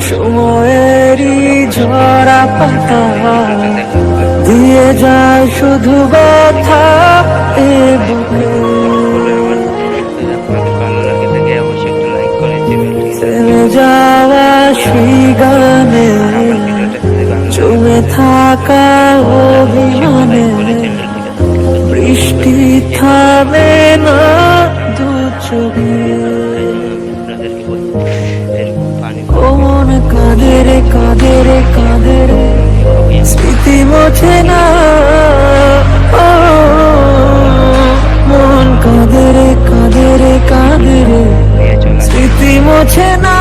সময়েরই ঝরা পাতা দিয়ে যায় শুধু ব্যথা এ বুকে। থেমে যাওয়া সেই গানে জমে থাকা অভিমানে বৃষ্টি থামে না দু চোখে। কোন কাঁদে রে কাঁদে রে কাঁদে রে স্মৃতি মোছে না, মন কাঁদে রে কাঁদে রে কাঁদে রে স্মৃতি মোছে না।